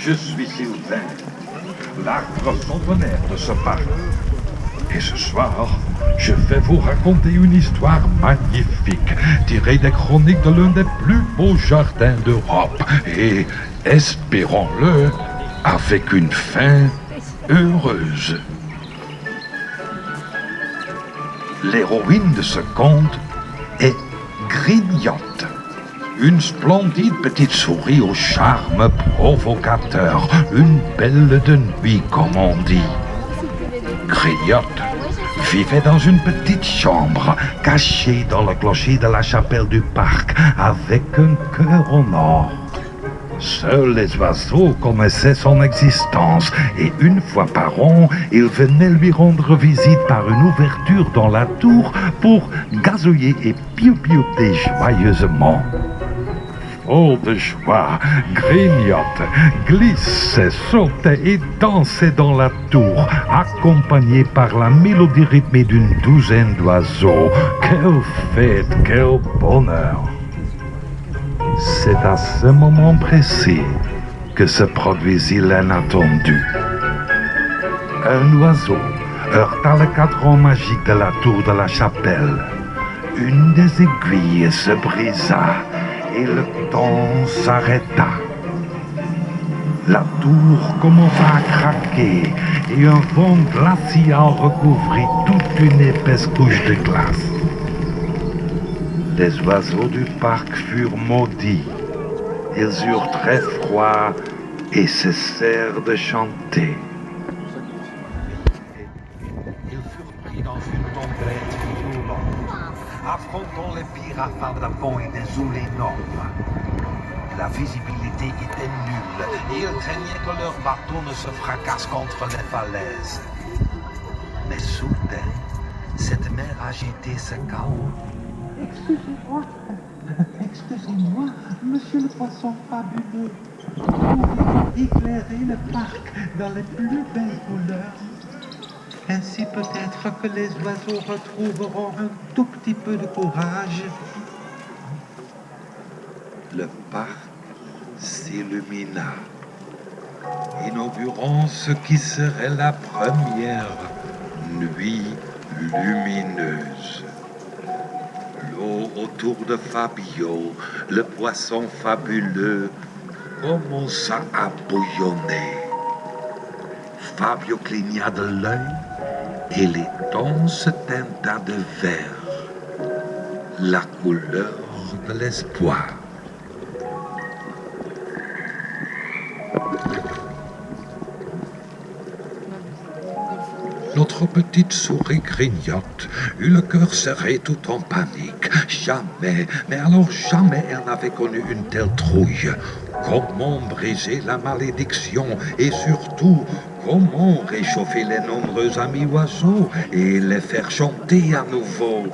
Je suis Sylvain, l'arbre centenaire de ce parc. Et ce soir, je vais vous raconter une histoire magnifique, tirée des chroniques de l'un des plus beaux jardins d'Europe. Et, espérons-le, avec une fin heureuse. L'héroïne de ce conte est Grignotte, une splendide petite souris au charme provocateur, une belle de nuit comme on dit. Grignotte vivait dans une petite chambre, cachée dans le clocher de la chapelle du parc, avec un cœur en or. Seuls les oiseaux connaissaient son existence et une fois par an, ils venaient lui rendre visite par une ouverture dans la tour pour gazouiller et piou-piouter joyeusement. Fort de joie, Grignotte glissait, sautait et dansait dans la tour, accompagnée par la mélodie rythmée d'une douzaine d'oiseaux. Quelle fête, quel bonheur! C'est à ce moment précis que se produisit l'inattendu. Un oiseau heurta le cadran magique de la tour de la chapelle. Une des aiguilles se brisa et le temps s'arrêta. La tour commença à craquer et un vent glacial recouvrit toute une épaisse couche de glace. Les oiseaux du parc furent maudits. Ils eurent très froid et cessèrent de chanter. Ils furent pris dans une tempête violente, affrontant les pires rafales de vent et des eaux énormes. La visibilité était nulle et ils craignaient que leur bateau ne se fracasse contre les falaises. Mais soudain, cette mer agitée se calma. Excusez-moi, monsieur le poisson fabuleux. Pouvez-vous éclairer le parc dans les plus belles couleurs? Ainsi peut-être que les oiseaux retrouveront un tout petit peu de courage. Le parc s'illumina, inaugurant ce qui serait la première nuit lumineuse. L'eau autour de Fabio, le poisson fabuleux, commença à bouillonner. Fabio cligna de l'œil et l'étang se teinta de vert, la couleur de l'espoir. Notre petite souris Grignotte eut le cœur serré tout en panique. Jamais, mais alors jamais elle n'avait connu une telle trouille. Comment briser la malédiction et surtout, comment réchauffer les nombreux amis oiseaux et les faire chanter à nouveau?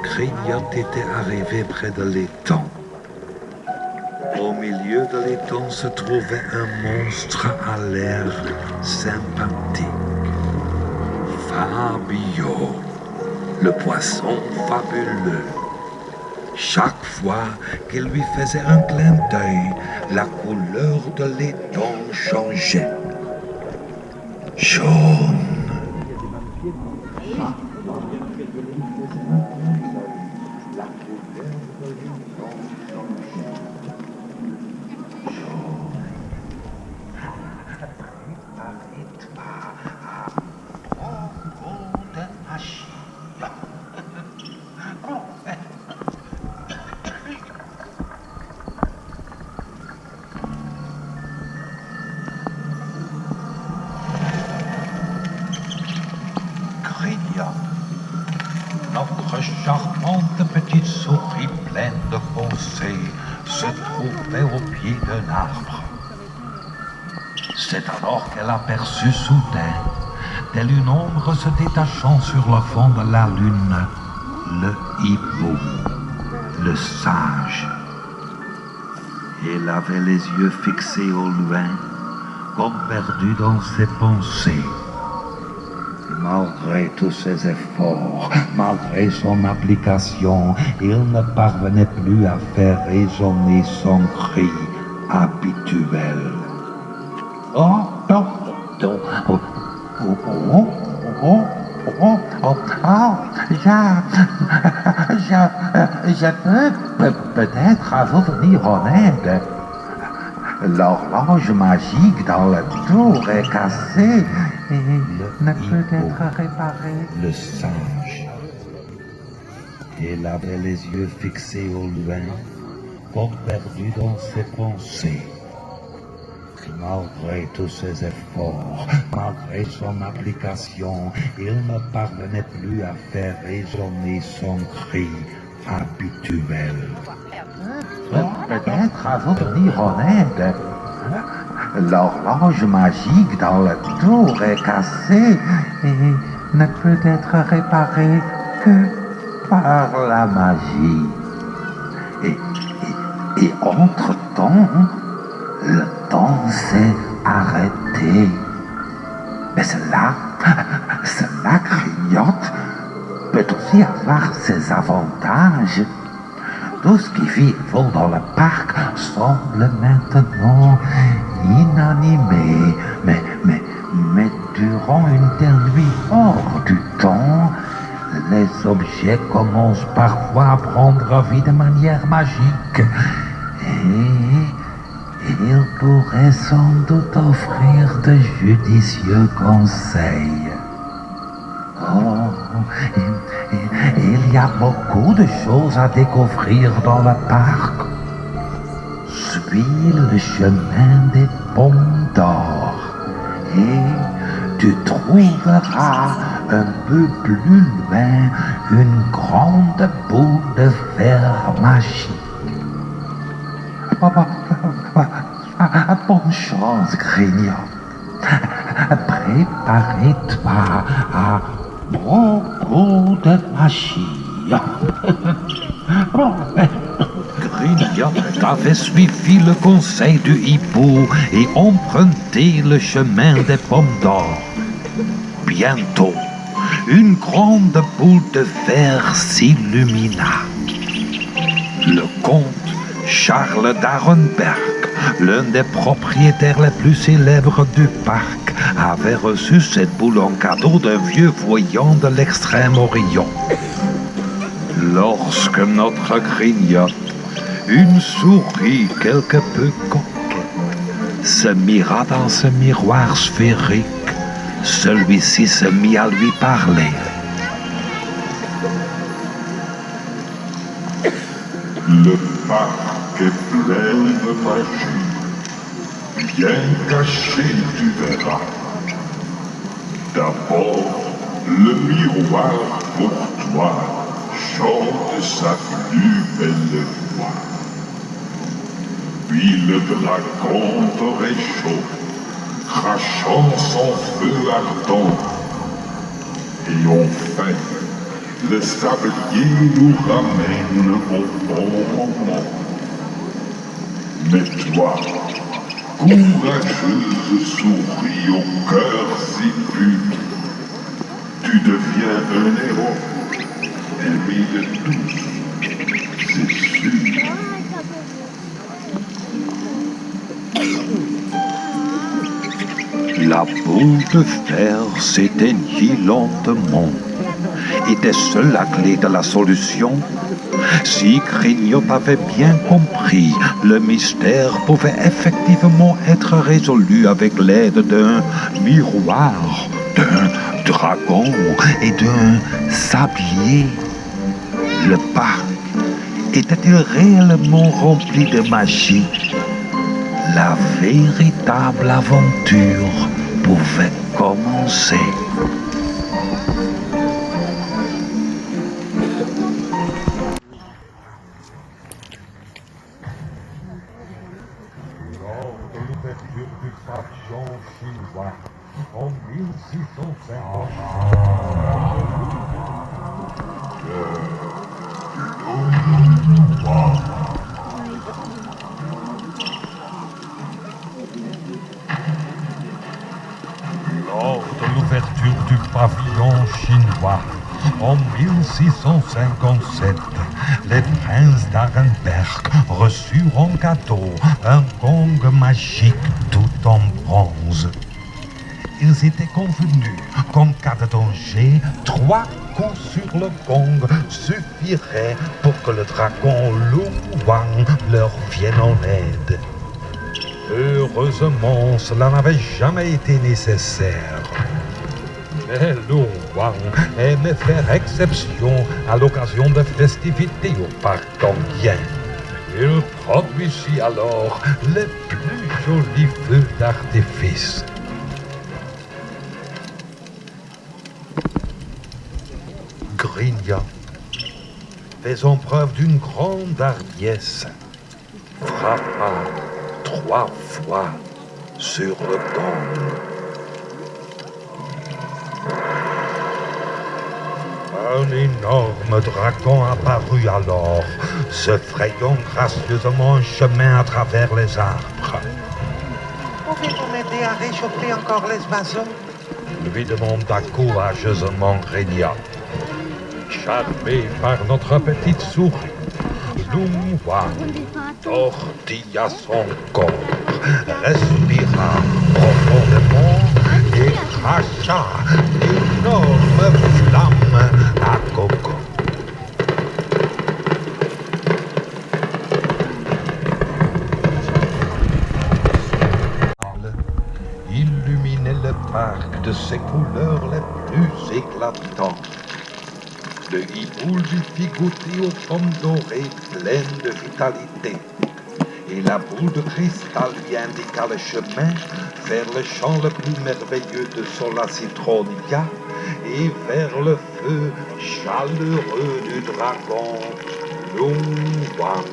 Grignotte était arrivée près de l'étang. Au milieu de l'étang se trouvait un monstre à l'air sympathique. Fabio, le poisson fabuleux. Chaque fois qu'il lui faisait un clin d'œil, la couleur de l'étang changeait. Jaune. Notre charmante petite souris pleine de pensées se trouvait au pied d'un arbre. C'est alors qu'elle aperçut soudain, telle une ombre se détachant sur le fond de la lune, le hibou, le sage. Elle avait les yeux fixés au loin, comme perdue dans ses pensées. Malgré tous ses efforts, malgré son application, il ne parvenait plus à faire résonner son cri habituel. Oh, non, non, oh, oh, oh, oh, oh, oh, oh, je peux peut-être vous venir en aide. L'horloge magique dans la tour est cassée et ne peut être réparée. Le singe. Il avait les yeux fixés au loin, comme perdu dans ses pensées. Malgré tous ses efforts, malgré son application, il ne parvenait plus à faire résonner son cri habituel. Peut-être à vous venir en aide. L'horloge magique dans la tour est cassée et ne peut être réparée que par la magie. Et entre-temps, le temps s'est arrêté. Mais cela grignote, peut aussi avoir ses avantages. Tout ce qui vit dans le parc semble maintenant inanimé, mais durant une telle nuit hors du temps, les objets commencent parfois à prendre vie de manière magique. Et ils pourraient sans doute offrir de judicieux conseils. Oh, il y a beaucoup de choses à découvrir dans le parc. Suis le chemin des pommes d'or et tu trouveras un peu plus loin une grande boule de fer magique. Bonne chance, Grignotte. Prépare-toi à beaucoup de magie. Grignotte avait suivi le conseil du hibou et emprunté le chemin des pommes d'or. Bientôt, une grande boule de fer s'illumina. Le comte Charles d'Arenberg, l'un des propriétaires les plus célèbres du parc, avait reçu cette boule en cadeau d'un vieux voyant de l'Extrême-Orient. Lorsque notre Grignotte, une souris quelque peu coquette, se mira dans ce miroir sphérique, celui-ci se mit à lui parler. Le parc est plein de magie. Bien caché, tu verras. D'abord, le miroir pour toi chante sa plus belle voix. Puis le dragon te réchauffe, crachant son feu ardent. Et enfin, le sablier nous ramène au bon moment. Mais toi, courageuse souris au cœur si pur, tu deviens un héros, aimé de tous, c'est sûr. La boule de fer s'éteignit lentement. Était-ce la clé de la solution? Si Grignotte avait bien compris, le mystère pouvait effectivement être résolu avec l'aide d'un miroir, d'un dragon et d'un sablier. Le parc était-il réellement rempli de magie? La véritable aventure pouvait commencer. Lors de l'ouverture du pavillon chinois en 1650. Lors de l'ouverture du pavillon chinois En 1657, les princes d'Arenberg reçurent en cadeau un gong magique tout en bronze. Ils étaient convenus qu'en cas de danger, 3 coups sur le gong suffiraient pour que le dragon Lu Wang leur vienne en aide. Heureusement, cela n'avait jamais été nécessaire. Mais Lu Wang aimait faire exception à l'occasion de festivités au parc d'Anguien. Il produisit alors les plus jolis feux d'artifice. Grignotte, faisant preuve d'une grande hardiesse, frappa 3 fois sur le gong. Un énorme dragon apparut alors, se frayant gracieusement un chemin à travers les arbres. Pouvez-vous m'aider à réchauffer encore les oiseaux? Lui demanda courageusement Grignotte. Charmé par notre petite souris, Lu Wang tortilla son corps, respira profondément et cracha d'énormes flammes à coco. Illuminait le parc de ses couleurs les plus éclatantes. Le hibou lui fit goûter aux pommes dorées pleines de vitalité. Et la boule de cristal lui indiqua le chemin vers le champ le plus merveilleux de Sola Citronia et vers le feu chaleureux du dragon Lu Wang.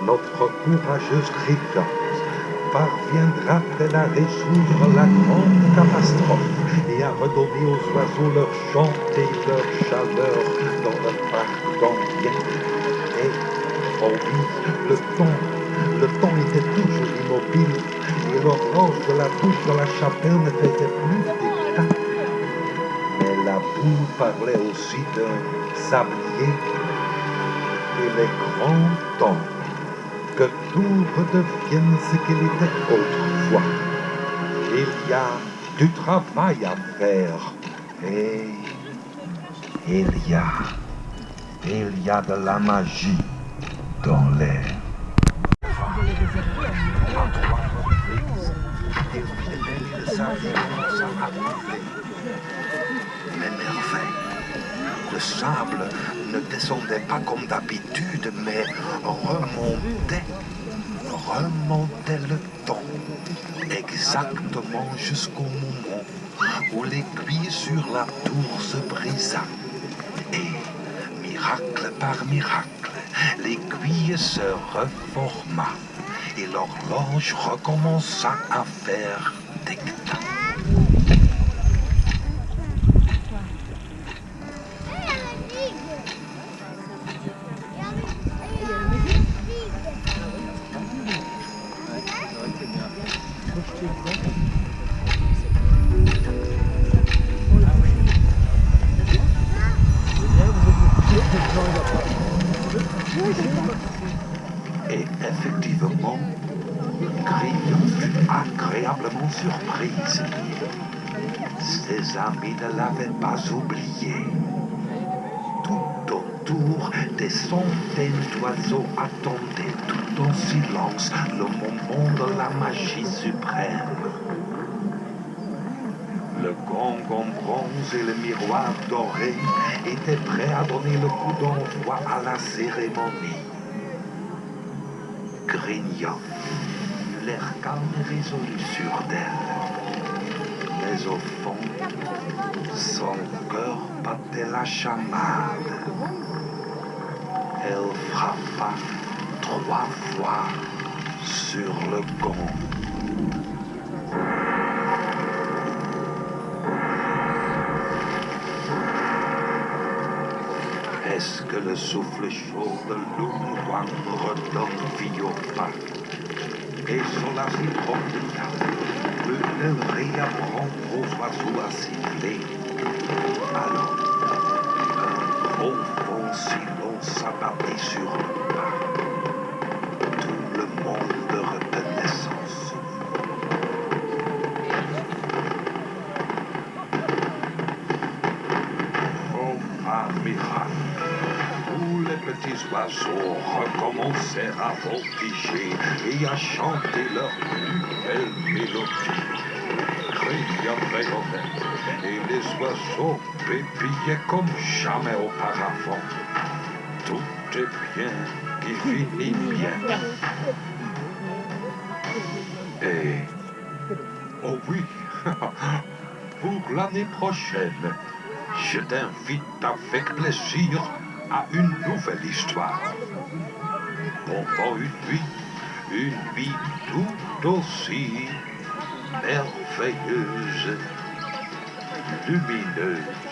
Notre courageuse Grignotte parviendra-t-elle à résoudre la grande catastrophe et à redonner aux oiseaux leur chant et leur chaleur dans le parc d'Anguien? Et, oh oui, le temps était toujours immobile et l'horloge de la bouche de la chapelle ne faisait plus d'éclat. Mais la boule parlait aussi d'un sablier et les grands temps que tout redevienne ce qu'il était autrefois. Il y a du travail à faire et il y a de la magie dans l'air. Mais merveille, le sable ne descendait pas comme d'habitude, mais remontait le temps, exactement jusqu'au moment où l'aiguille sur la tour se brisa. Et, miracle par miracle, l'aiguille se reforma et l'horloge recommença à faire tic-tac. Et effectivement, Grignotte fut agréablement surprise. Ses amis ne l'avaient pas oublié. Tout autour, des centaines d'oiseaux attendaient tout en silence le moment de la magie suprême. Le gong en bronze et le miroir doré étaient prêts à donner le coup d'envoi à la cérémonie. Grignotte eut l'air calme et résolu sur d'elle. Mais au fond, son cœur battait la chamade. Elle frappa 3 fois sur le gong. Est-ce que le souffle chaud de Lu Wang redonne vie au parc? Et sur la Citronia peut-elle réapprendre aux oiseaux à siffler? Alors, un profond silence s'abattit sur le parc. Tout le monde retenait son souffle. Oh, par miracle, tous les petits oiseaux recommencèrent à voltiger et à chanter leur plus belle mélodie. Grignotte rayonnait et les oiseaux pépillaient comme jamais auparavant. Tout est bien qui finit bien. Et, oh oui, pour l'année prochaine, je t'invite avec plaisir à une nouvelle histoire. Pendant une vie tout aussi merveilleuse, lumineuse